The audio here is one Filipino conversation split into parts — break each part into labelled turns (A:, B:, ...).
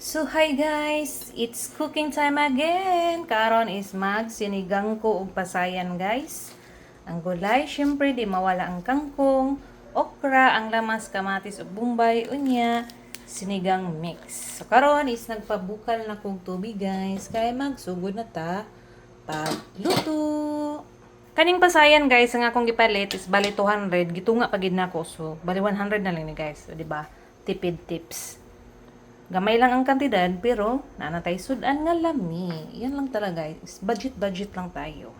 A: So hi guys, it's cooking time again. Karon is sinigang ko og pasayan guys. Ang gulay, syempre di mawala ang kangkong, okra, ang lamas, kamatis ug bombay, unya, sinigang mix. So karon is nagpabukal na kog tubig guys, kay magsugod na ta pagluto. Kaning pasayan guys, ang akong gipalit is bali 200, gitunga pagid nako. So bali 100 na lang ni guys, so, di ba? Tipid tips. Gamay lang ang kantidad, pero nanatay sudan nga lami. Yan lang talaga, guys. Budget lang tayo.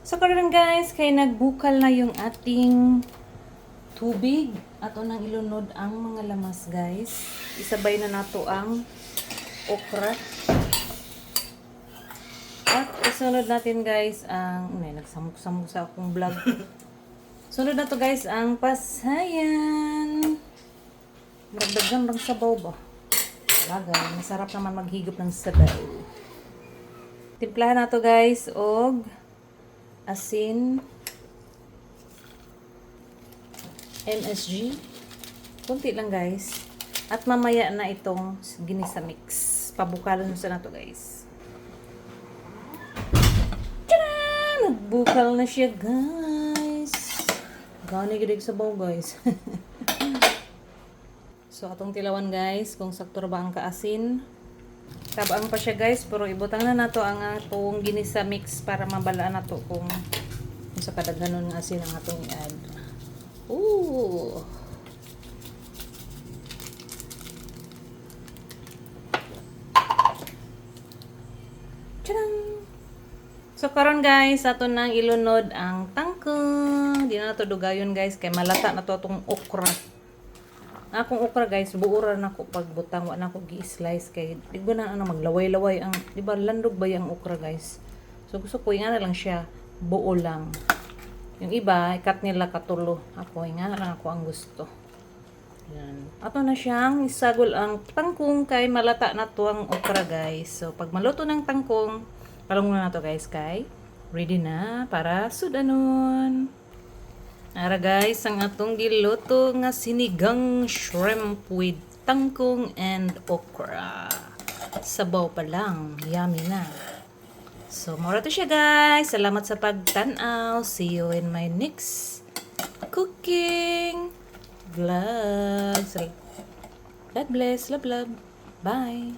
A: So, karon guys, kay nagbukal na yung ating tubig. Ato nang ilunod ang mga lamas, guys. Isabay na nato ang okra. At isunod natin, guys, ang... nagsamok-samok sa akong vlog. Sunod na to, guys, ang pasayan. Nagdagan lang sabaw ba? Bagay, masarap naman maghigop ng sabaw. Timplahan na to guys, og asin, MSG, kunti lang guys. At mamaya na itong ginisa mix. Pabukalan sa na to guys. Tadaan! Nagbukal na siya guys. Gani gidig sabaw guys. So, atong tilawan guys, kung sakto ba ang kaasin. Tabang pa siya guys, pero ibutang na nato ang atong ginisa mix para mabalaan nato kung sa kadaghanon nga asin ang atong i-add. Ooh! Tadang! So, karon guys, ato nang ilunod ang tangkong. Di na nato dugayon guys, kay malata na to atong okra. Akong okra guys, buura na ko pagbutang, wa na ko gi-slice kay di ba na maglaway-laway ang, di ba landog ba yung okra guys. So gusto ko ingana lang siya, buo lang. Yung iba, ikat nila katulo. Ako ingana lang ako ang gusto. Yan. Ato na siyang isagol ang tangkong kay malata na to ang okra guys. So pag maluto ng tangkong, palong na to guys kay ready na para sudanon. Ara guys, ang atong giluto nga sinigang shrimp with tangkong and okra. Sabaw pa lang, yummy na. So, mura to siya guys. Salamat sa pagtanaw. See you in my next cooking vlog. God bless, love, love. Bye.